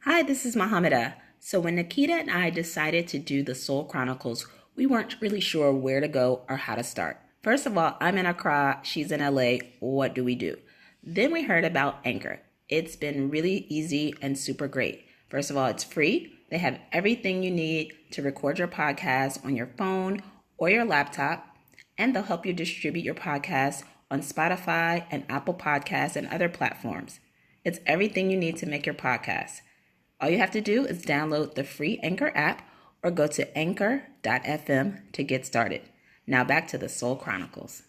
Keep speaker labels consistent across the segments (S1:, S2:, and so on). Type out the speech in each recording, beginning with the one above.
S1: Hi, this is Muhammida. So when Nekeda and I decided to do the Sole Chronicles, we weren't really sure where to go or how to start. First of all, I'm in Accra, she's in LA. What do we do? Then we heard about Anchor. It's been really easy and super great. First of all, it's free. They have everything you need to record your podcast on your phone or your laptop, and they'll help you distribute your podcast on Spotify and Apple Podcasts and other platforms. It's everything you need to make your podcast. All you have to do is download the free Anchor app or go to anchor.fm to get started. Now back to the Sole Chronicles.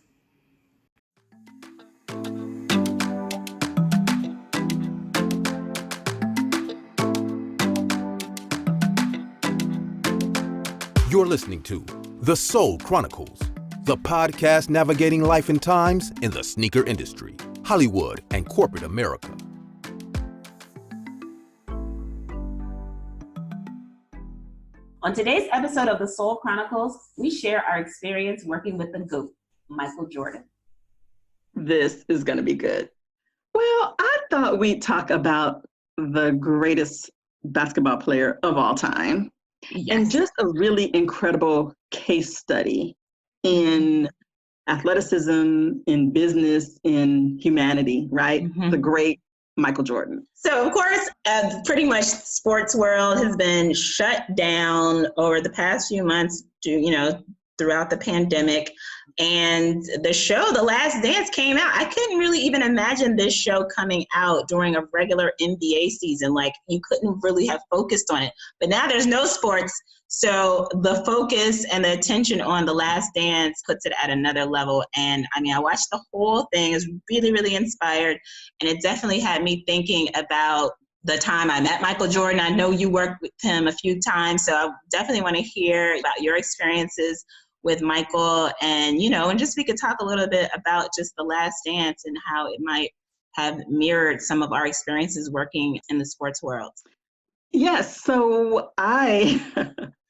S2: You're listening to The Sole Chronicles, the podcast navigating life and times in the sneaker industry, Hollywood, and corporate America.
S1: On today's episode of the Sole Chronicles, we share our experience working with the GOAT, Michael Jordan.
S3: This is going to be good. Well, I thought we'd talk about the greatest basketball player of all time.
S1: Yes.
S3: And just a really incredible case study in athleticism, in business, in humanity, right?
S1: Mm-hmm.
S3: The great Michael Jordan.
S4: So, of course, pretty much sports world has been shut down over the past few months, throughout the pandemic. And the show, The Last Dance, came out. I couldn't really even imagine this show coming out during a regular NBA season. Like, you couldn't really have focused on it. But now there's no sports. So the focus and the attention on The Last Dance puts it at another level. And I watched the whole thing. It was really, really inspired. And it definitely had me thinking about the time I met Michael Jordan. I know you worked with him a few times. So I definitely want to hear about your experiences with Michael, and just we could talk a little bit about just The Last Dance and how it might have mirrored some of our experiences working in the sports world.
S3: Yes, so I,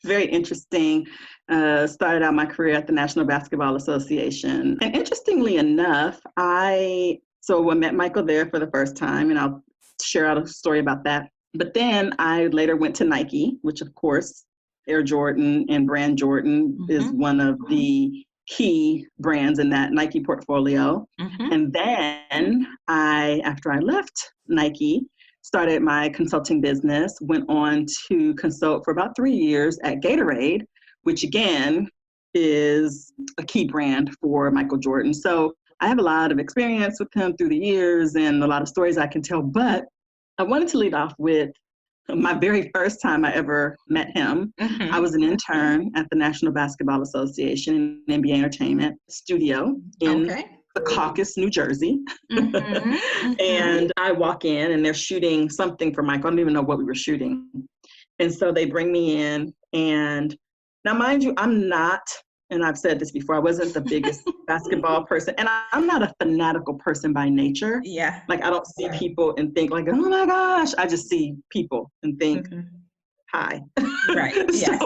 S3: very interesting, started out my career at the National Basketball Association. And interestingly enough, I met Michael there for the first time, and I'll share out a story about that. But then I later went to Nike, which of course, Air Jordan and brand Jordan is one of the key brands in that Nike portfolio. And then after I left Nike, started my consulting business, went on to consult for about 3 years at Gatorade, which again is a key brand for Michael Jordan. So I have a lot of experience with him through the years and a lot of stories I can tell, but I wanted to lead off with my very first time I ever met him. I was an intern at the National Basketball Association NBA Entertainment studio in Secaucus, New Jersey. And I walk in and they're shooting something for Michael. I don't even know what we were shooting. And so they bring me in, and now mind you, I'm not, and I've said this before, I wasn't the biggest basketball person, and I'm not a fanatical person by nature.
S4: Yeah.
S3: Like, I don't see people and think like, oh my gosh, I just see people and think, hi.
S4: Right. Yes.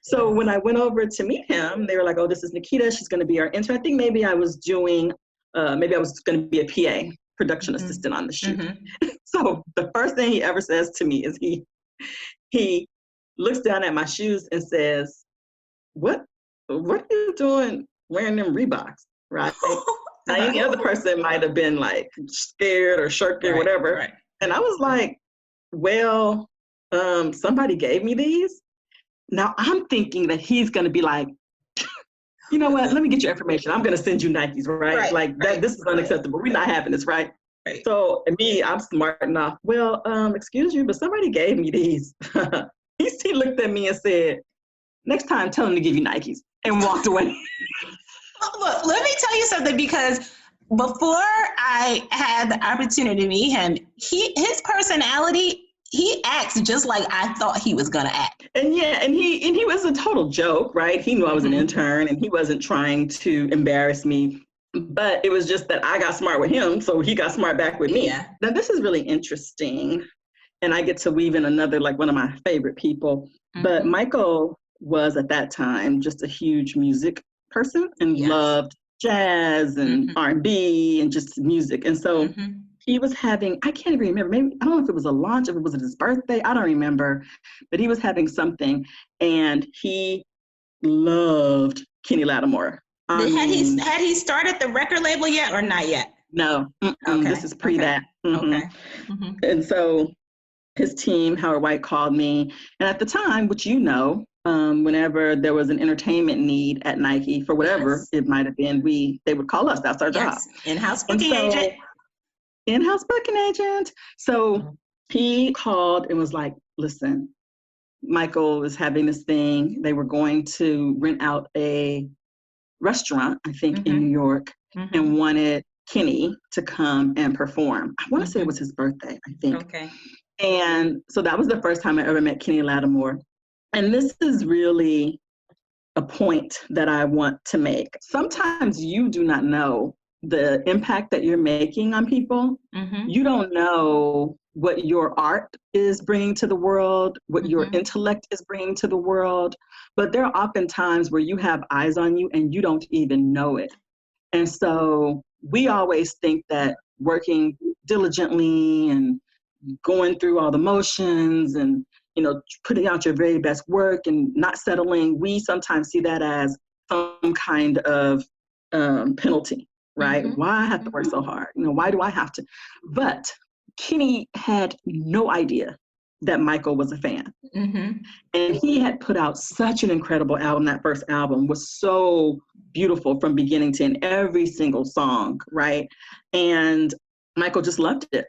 S3: So when I went over to meet him, they were like, oh, this is Nekeda. She's going to be our intern. I think maybe I was going to be a PA, production assistant on the shoot. So the first thing he ever says to me is he looks down at my shoes and says, what are you doing wearing them Reeboks, right? Now, any other person might have been like scared or shirked or whatever. Right. And I was like, well, somebody gave me these. Now I'm thinking that he's going to be like, you know what, let me get your information. I'm going to send you Nikes, right? This is unacceptable. We're not having this, right? So me, I'm smart enough. Well, excuse you, but somebody gave me these. He looked at me and said, next time, tell him to give you Nikes, and walked away.
S4: Look, let me tell you something, because before I had the opportunity to meet him, his personality, he acts just like I thought he was gonna act.
S3: And he was a total joke, right? He knew I was an intern, and he wasn't trying to embarrass me. But it was just that I got smart with him, so he got smart back with me.
S4: Yeah.
S3: Now this is really interesting, and I get to weave in another, like, one of my favorite people. But Michael was at that time just a huge music person and loved jazz and R&B and just music. And so he was having, I can't even remember, maybe, I don't know if it was a launch, if it was his birthday, I don't remember, but he was having something, and he loved Kenny Lattimore.
S4: Had he started the record label yet or not yet?
S3: No,
S4: okay.
S3: This is pre that.
S4: Okay.
S3: And so his team, Howard White, called me, and at the time, which whenever there was an entertainment need at Nike for whatever it might have been, they would call us. That's our job.
S4: In-house booking agent.
S3: In-house booking agent. So he called and was like, listen, Michael was having this thing. They were going to rent out a restaurant, I think, in New York, and wanted Kenny to come and perform. I want to say it was his birthday, I think.
S4: Okay.
S3: And so that was the first time I ever met Kenny Lattimore. And this is really a point that I want to make. Sometimes you do not know the impact that you're making on people. You don't know what your art is bringing to the world, what your intellect is bringing to the world. But there are often times where you have eyes on you and you don't even know it. And so we always think that working diligently and going through all the motions and, putting out your very best work and not settling, we sometimes see that as some kind of penalty, right? Why I have to work so hard? Why do I have to? But Kenny had no idea that Michael was a fan. And he had put out such an incredible album. That first album was so beautiful from beginning to end, every single song, right? And Michael just loved it.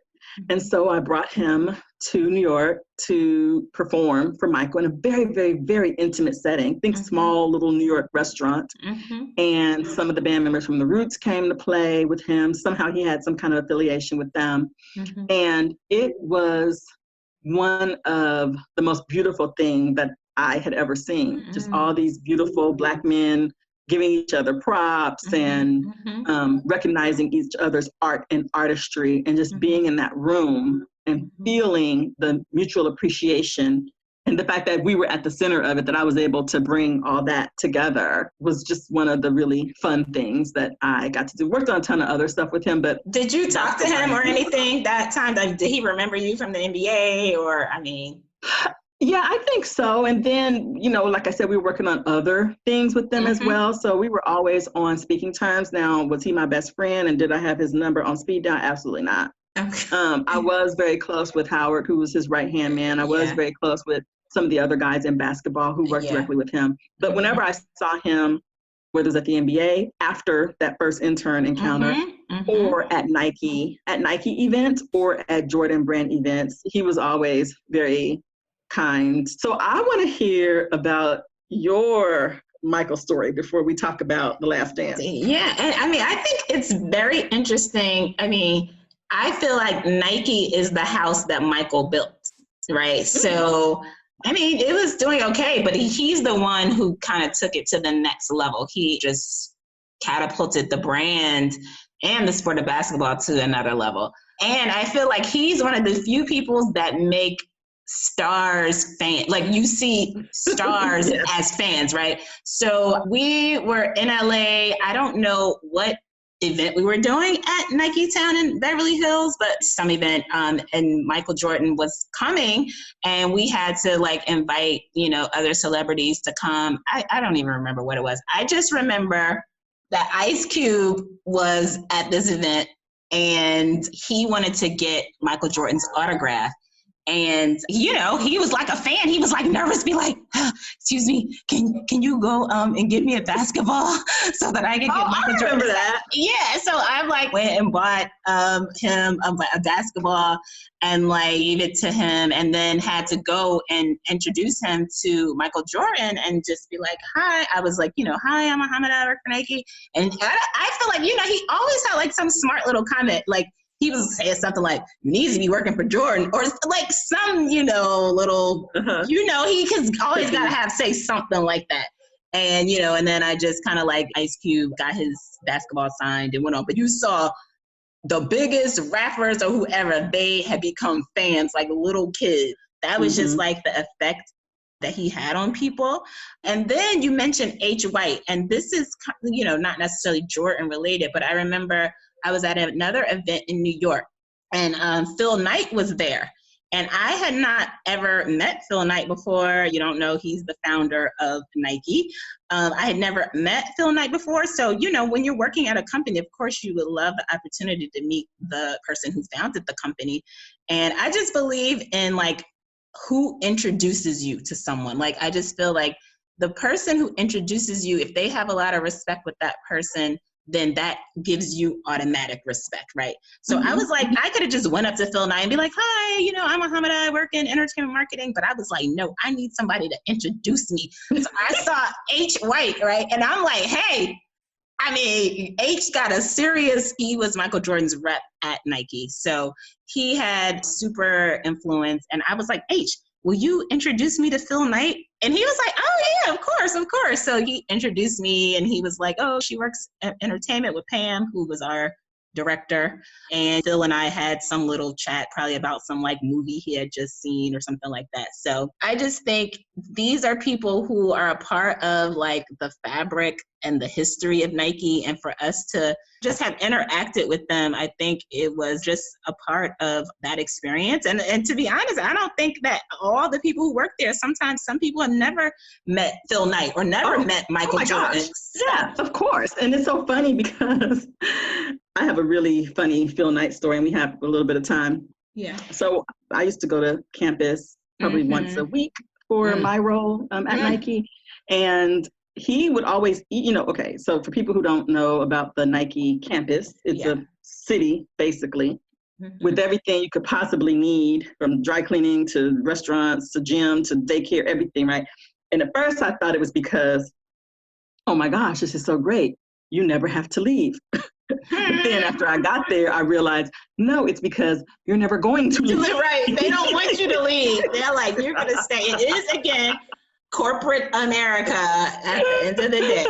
S3: And so I brought him to New York to perform for Michael in a very, very, very intimate setting. Think small little New York restaurant. And some of the band members from The Roots came to play with him. Somehow he had some kind of affiliation with them. And it was one of the most beautiful things that I had ever seen. Just all these beautiful Black men giving each other props and recognizing each other's art and artistry, and just being in that room and feeling the mutual appreciation. And the fact that we were at the center of it, that I was able to bring all that together, was just one of the really fun things that I got to do. Worked on a ton of other stuff with him, but...
S4: Did you talk to him or anything that time? Did he remember you from the NBA or,
S3: Yeah, I think so. And then, like I said, we were working on other things with them as well. So we were always on speaking terms. Now, was he my best friend? And did I have his number on speed dial? Absolutely not.
S4: Okay.
S3: I was very close with Howard, who was his right-hand man. I was very close with some of the other guys in basketball who worked directly with him. But whenever I saw him, whether it was at the NBA, after that first intern encounter, or at Nike events, or at Jordan brand events, he was always very kind. So I want to hear about your Michael story before we talk about The Last Dance.
S4: Yeah, and I think it's very interesting. I feel like Nike is the house that Michael built, right? So, it was doing okay, but he's the one who kind of took it to the next level. He just catapulted the brand and the sport of basketball to another level. And I feel like he's one of the few people that make stars fan, like you see stars as fans, right? So we were in LA. I don't know what event we were doing at Nike Town in Beverly Hills, but some event, and Michael Jordan was coming, and we had to invite, other celebrities to come. I don't even remember what it was. I just remember that Ice Cube was at this event, and he wanted to get Michael Jordan's autograph. And, he was like a fan. He was nervous, be like, excuse me, can you go and get me a basketball so that I can get Michael Jordan?
S3: Remember that.
S4: Yeah. So I went and bought him a basketball and gave it to him, and then had to go and introduce him to Michael Jordan and just be like, hi. I was like, hi, I'm Muhammida, I work for Nike. And I feel like, he always had some smart little comment, he was saying something like, you need to be working for Jordan, or some, little, he always got to say something like that. And, and then I just kind of Ice Cube got his basketball signed and went on. But you saw the biggest rappers or whoever, they had become fans like little kids. That was just the effect that he had on people. And then you mentioned H. White, and this is, not necessarily Jordan related, but I remember I was at another event in New York, and Phil Knight was there. And I had not ever met Phil Knight before. You don't know, he's the founder of Nike. I had never met Phil Knight before. So, you know, when you're working at a company, of course, you would love the opportunity to meet the person who founded the company. And I just believe in like who introduces you to someone. Like, I just feel like the person who introduces you, if they have a lot of respect with that person, then that gives you automatic respect, right? So I was like, I could have just went up to Phil Knight and be like, hi, you know, I'm Muhammida, I work in entertainment marketing. But I was like, no, I need somebody to introduce me. So I saw H. White, right? And I'm like, hey, I mean, H got a serious, he was Michael Jordan's rep at Nike. So he had super influence. And I was like, H, will you introduce me to Phil Knight? And he was like, oh yeah, of course, of course. So he introduced me and he was like, oh, she works at entertainment with Pam, who was our director. And Phil and I had some little chat probably about some like movie he had just seen or something like that. So I just think these are people who are a part of like the fabric and the history of Nike. And for us to just have interacted with them, I think it was just a part of that experience. And to be honest, I don't think that all the people who work there, sometimes some people have never met Phil Knight or never met Michael Jordan.
S3: Gosh. Yeah, of course. And it's so funny because I have a really funny Phil Knight story and we have a little bit of time.
S4: Yeah.
S3: So I used to go to campus probably once a week for my role at Nike. And he would always eat, you know, okay, so for people who don't know about the Nike campus, it's a city basically with everything you could possibly need, from dry cleaning to restaurants to gym to daycare, everything, right? And at first I thought it was because, oh my gosh, this is so great. You never have to leave. But then after I got there, I realized, no, it's because you're never going to leave.
S4: Right. They don't want you to leave. They're like, you're going to stay. It is, again, corporate America at the end of the day.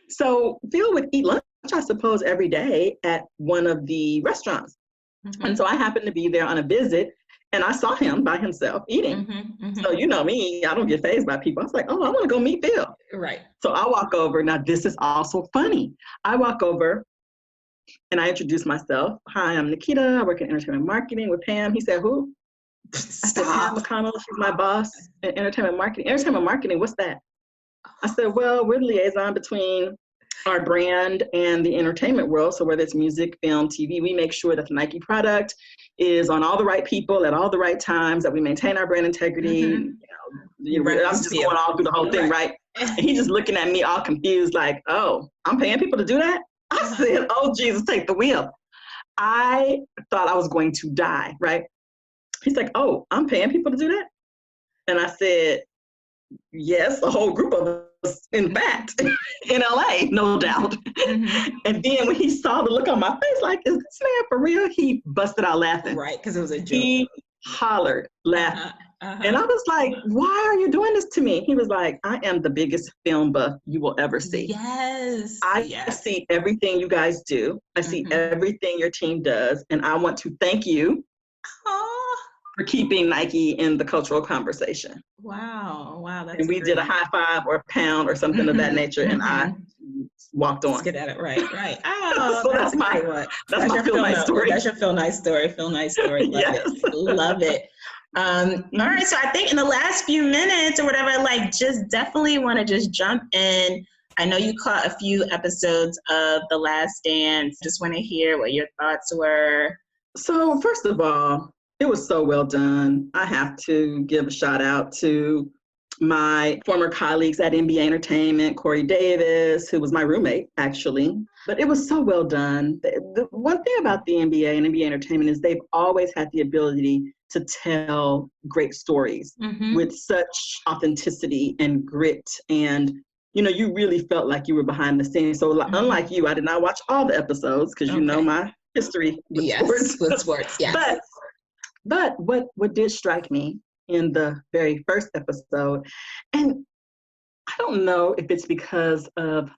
S3: So Phil would eat lunch, I suppose, every day at one of the restaurants. And so I happened to be there on a visit and I saw him by himself eating. So you know me, I don't get fazed by people. I was like, oh, I want to go meet Phil.
S4: Right.
S3: So I walk over. Now, this is also funny. I walk over and I introduce myself. Hi, I'm Nekeda. I work in entertainment marketing with Pam. He said, who? I said, Pam McConnell. She's my boss in entertainment marketing. Entertainment marketing, what's that? I said, well, we're the liaison between our brand and the entertainment world. So whether it's music, film, TV, we make sure that the Nike product is on all the right people at all the right times, that we maintain our brand integrity. You know, I'm just going all through the whole thing, right? And he's just looking at me all confused, like, oh, I'm paying people to do that? I said, oh, Jesus, take the wheel. I thought I was going to die, right? He's like, oh, I'm paying people to do that? And I said, yes, a whole group of us, in fact, in LA, no doubt. And then when he saw the look on my face, like, is this man for real? He busted out laughing.
S4: Right, because it was a joke.
S3: He hollered, laughing. And I was like, why are you doing this to me? He was like, I am the biggest film buff you will ever see.
S4: Yes.
S3: I see everything you guys do. I see everything your team does. And I want to thank you for keeping Nike in the cultural conversation.
S4: Wow. That's
S3: and we did a high five or a pound or something of that nature. And I walked on.
S4: Let's get at it. Right. Oh,
S3: so that's my Phil Knight story.
S4: That's your Phil Knight story. Love it. Love it. All right. So I think in the last few minutes or whatever, like, just definitely want to just jump in. I know you caught a few episodes of The Last Dance. Just want to hear what your thoughts were.
S3: So first of all, it was so well done. I have to give a shout out to my former colleagues at NBA Entertainment, Corey Davis, who was my roommate, actually. But it was so well done. The one thing about the NBA and NBA Entertainment is they've always had the ability to tell great stories with such authenticity and grit. And, you know, you really felt like you were behind the scenes. So unlike you, I did not watch all the episodes because you know my history with sports. Yes. But what did strike me in the very first episode, and I don't know if it's because of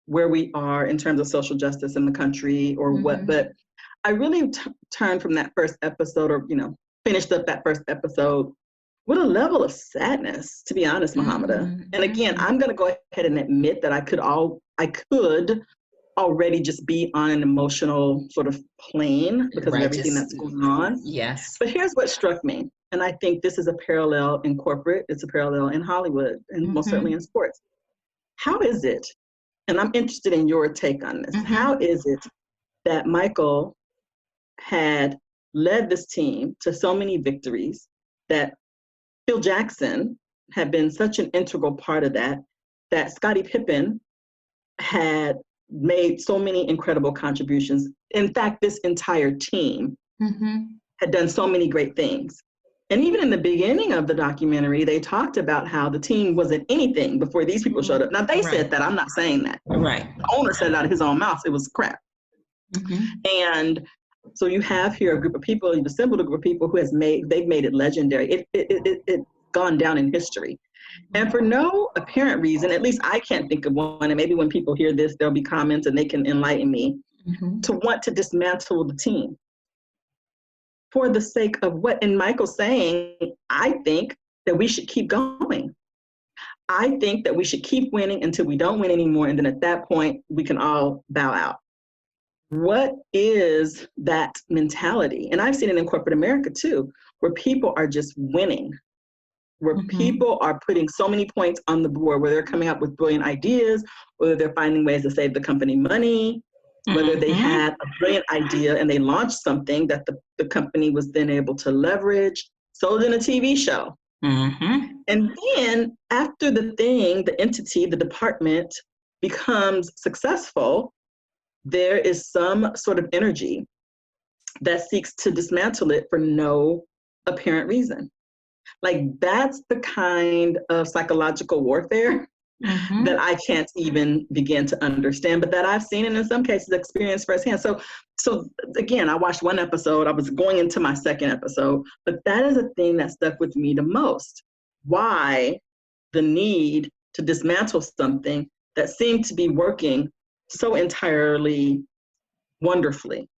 S3: where we are in terms of social justice in the country or what, but I really turned from that first episode, or, you know, finished up that first episode with a level of sadness, to be honest, Muhammida. And again, I'm going to go ahead and admit that I could already just be on an emotional sort of plane because of everything that's going on.
S4: Yes.
S3: But here's what struck me, and I think this is a parallel in corporate, it's a parallel in Hollywood, and most certainly in sports. How is it, and I'm interested in your take on this, how is it that Michael had led this team to so many victories, that Phil Jackson had been such an integral part of that, that Scottie Pippen had made so many incredible contributions. In fact, this entire team had done so many great things. And even in the beginning of the documentary, they talked about how the team wasn't anything before these people showed up. Now, they said that. I'm not saying that.
S4: Right.
S3: The owner said it out of his own mouth. It was crap. And so you have here a group of people, you've assembled a group of people who they've made it legendary. It's gone down in history. And for no apparent reason, at least I can't think of one, and maybe when people hear this, there'll be comments and they can enlighten me, to want to dismantle the team. For the sake of what? And Michael's saying, I think that we should keep going. I think that we should keep winning until we don't win anymore. And then at that point, we can all bow out. What is that mentality? And I've seen it in corporate America too, where people are just winning, where people are putting so many points on the board, where they're coming up with brilliant ideas, whether they're finding ways to save the company money, whether they had a brilliant idea and they launched something that the company was then able to leverage, sold in a TV show. And then after the entity, the department becomes successful, there is some sort of energy that seeks to dismantle it for no apparent reason. Like, that's the kind of psychological warfare that I can't even begin to understand, but that I've seen and in some cases experienced firsthand. So again, I watched one episode, I was going into my second episode, but that is a thing that stuck with me the most. Why the need to dismantle something that seemed to be working so entirely wonderfully?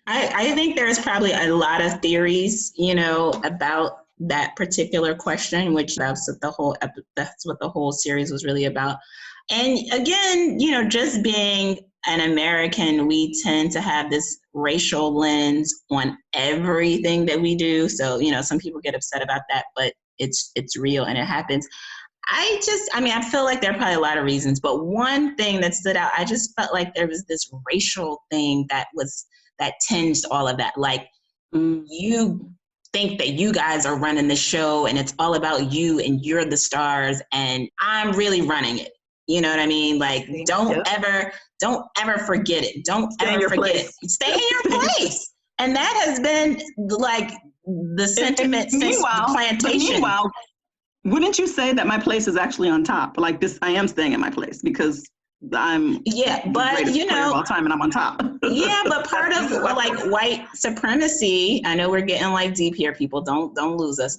S4: I think there's probably a lot of theories, about that particular question, which that's what the whole series was really about. And again, just being an American, we tend to have this racial lens on everything that we do. So, some people get upset about that, but it's real and it happens. I feel like there are probably a lot of reasons, but one thing that stood out, I just felt like there was this racial thing that tinged all of that. Like, you think that you guys are running the show and it's all about you and you're the stars and I'm really running it. You know what I mean? Like, don't ever forget it. Don't ever forget it. Stay in your place. And that has been like the sentiment since the plantation.
S3: Meanwhile, wouldn't you say that my place is actually on top? Like this, I am staying in my place because I'm
S4: but
S3: of all time and I'm on top.
S4: But part of like white supremacy, I know we're getting like deep here, people. Don't lose us,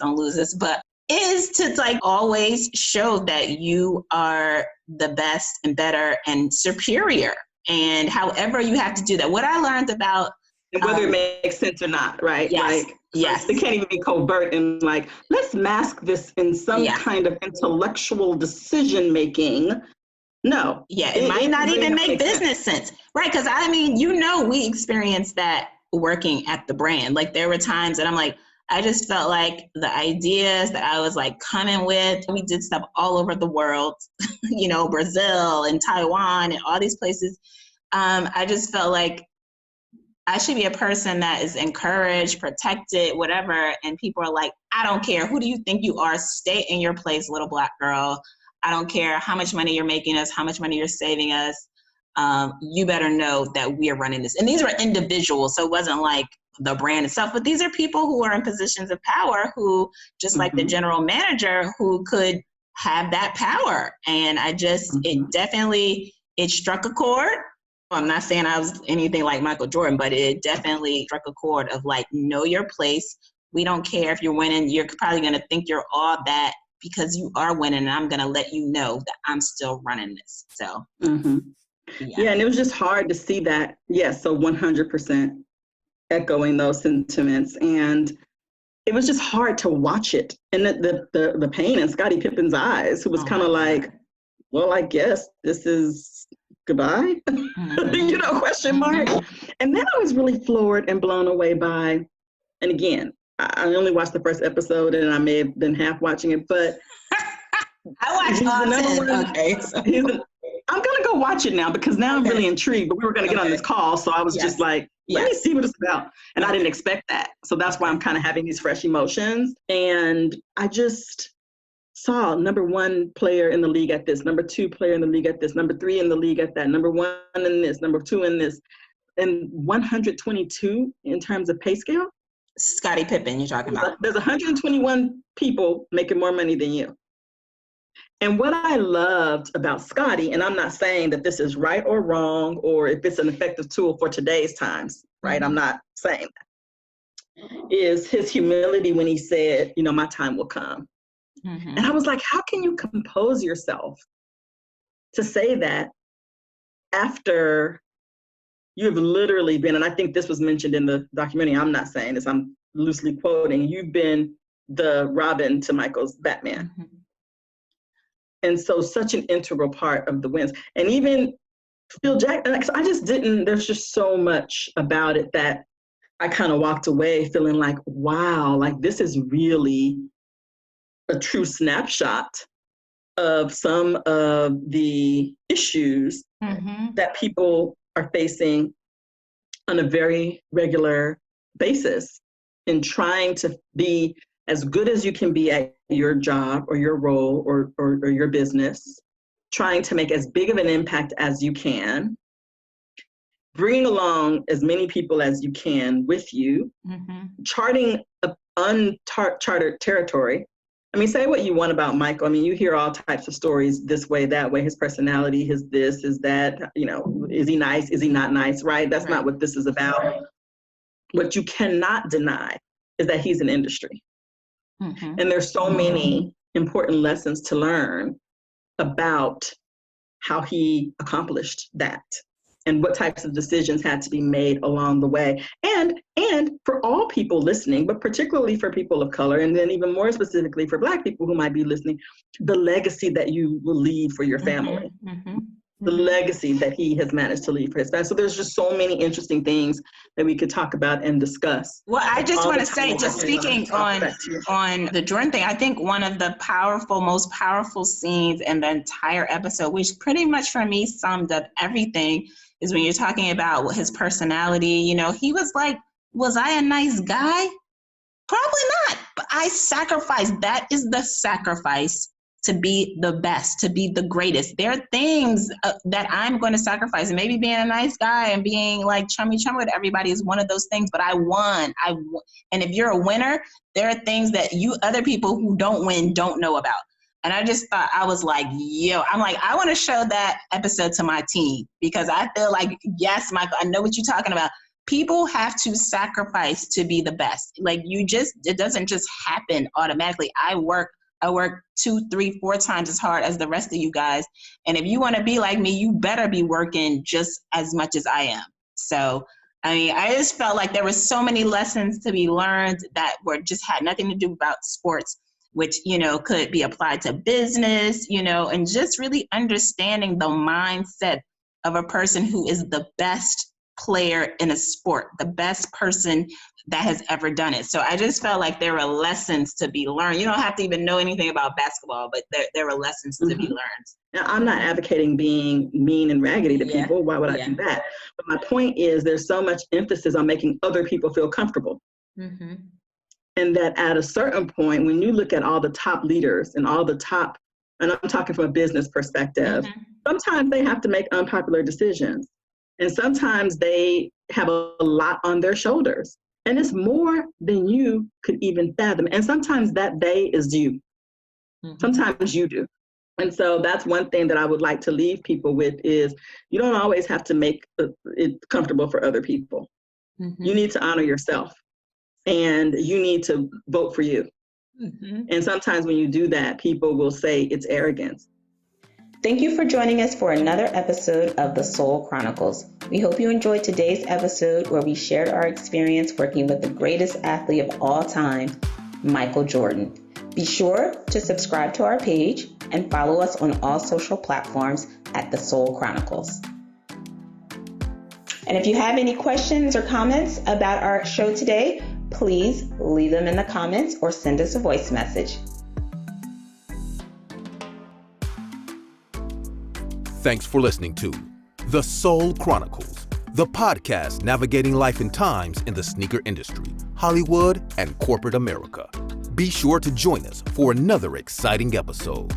S4: but is to like always show that you are the best and better and superior. And however you have to do that. What I learned about
S3: and whether it makes sense or not, right?
S4: Yes.
S3: Like,
S4: yes.
S3: It can't even be covert and like, let's mask this in some kind of intellectual decision making. No.
S4: Yeah, it might not even make business sense. Right, because we experienced that working at the brand. Like, there were times that I'm like, I just felt like the ideas that I was like coming with, we did stuff all over the world, Brazil and Taiwan and all these places. I just felt like I should be a person that is encouraged, protected, whatever. And people are like, I don't care. Who do you think you are? Stay in your place, little Black girl. I don't care how much money you're making us, how much money you're saving us. You better know that we are running this. And these were individuals. So it wasn't like the brand itself, but these are people who are in positions of power who, just like the general manager, who could have that power. And it struck a chord. I'm not saying I was anything like Michael Jordan, but it definitely struck a chord of like, know your place. We don't care if you're winning. You're probably going to think you're all that because you are winning. And I'm going to let you know that I'm still running this. So,
S3: yeah. And it was just hard to see that. Yes. So 100% echoing those sentiments. And it was just hard to watch it. And the pain in Scottie Pippen's eyes, who was kind of like, well, I guess this is goodbye, question mark. And then I was really floored and blown away by, and again, I only watched the first episode and I may have been half watching it, but
S4: I watched all 10. Okay.
S3: I'm going to go watch it now because now I'm really intrigued, but we were going to get on this call. So I was just like, let me see what it's about. And I didn't expect that. So that's why I'm kind of having these fresh emotions. And I just saw number 1 player in the league at this, number 2 player in the league at this, number 3 in the league at that, number 1 in this, number 2 in this, and 122 in terms of pay scale.
S4: Scottie Pippen, you're talking about.
S3: There's 121 people making more money than you. And what I loved about Scottie, and I'm not saying that this is right or wrong, or if it's an effective tool for today's times, right? I'm not saying that, is his humility when he said, my time will come. And I was like, how can you compose yourself to say that after you've literally been, and I think this was mentioned in the documentary, I'm not saying this, I'm loosely quoting, you've been the Robin to Michael's Batman. And so such an integral part of the wins. And even Phil Jackson, I just didn't, there's just so much about it that I kind of walked away feeling like, wow, like this is really a true snapshot of some of the issues that people are facing on a very regular basis in trying to be as good as you can be at your job or your role or your business, trying to make as big of an impact as you can, bringing along as many people as you can with you, charting uncharted territory. I mean, say what you want about Michael. I mean, you hear all types of stories this way, that way, his personality, his this, his that, is he nice? Is he not nice? Right? That's not what this is about. What you cannot deny is that he's an industry. And there's so many important lessons to learn about how he accomplished that and what types of decisions had to be made along the way. And for all people listening, but particularly for people of color, and then even more specifically for Black people who might be listening, the legacy that you will leave for your family. The legacy that he has managed to leave for his family. So there's just so many interesting things that we could talk about and discuss.
S4: Well, I just want to say, just speaking on the Jordan thing, I think one of the most powerful scenes in the entire episode, which pretty much for me summed up everything, is when you're talking about his personality. He was like, was I a nice guy? Probably not, but I sacrificed. That is the sacrifice to be the best, to be the greatest. There are things that I'm going to sacrifice. And maybe being a nice guy and being like chummy with everybody is one of those things, but I won. And if you're a winner, there are things that other people who don't win don't know about. And I just thought, I was like, I want to show that episode to my team, because I feel like, yes, Michael, I know what you're talking about. People have to sacrifice to be the best. Like it doesn't just happen automatically. I work 2, 3, 4 times as hard as the rest of you guys. And if you want to be like me, you better be working just as much as I am. So, I mean, I just felt like there were so many lessons to be learned that had nothing to do about sports, which, could be applied to business, and just really understanding the mindset of a person who is the best player in a sport, the best person that has ever done it. So I just felt like there were lessons to be learned. You don't have to even know anything about basketball, but there were lessons to be learned.
S3: Now, I'm not advocating being mean and raggedy to people. Why would I do that? But my point is there's so much emphasis on making other people feel comfortable. And that at a certain point, when you look at all the top leaders and all the top, and I'm talking from a business perspective, sometimes they have to make unpopular decisions. And sometimes they have a lot on their shoulders. And it's more than you could even fathom. And sometimes that day is you. Sometimes you do. And so that's one thing that I would like to leave people with is you don't always have to make it comfortable for other people. You need to honor yourself. And you need to vote for you. And sometimes when you do that, people will say it's arrogance.
S1: Thank you for joining us for another episode of the Sole Chronicles. We hope you enjoyed today's episode where we shared our experience working with the greatest athlete of all time, Michael Jordan. Be sure to subscribe to our page and follow us on all social platforms at the Sole Chronicles.
S4: And if you have any questions or comments about our show today, please leave them in the comments or send us a voice message.
S2: Thanks for listening to The Sole Chronicles, the podcast navigating life and times in the sneaker industry, Hollywood, and corporate America. Be sure to join us for another exciting episode.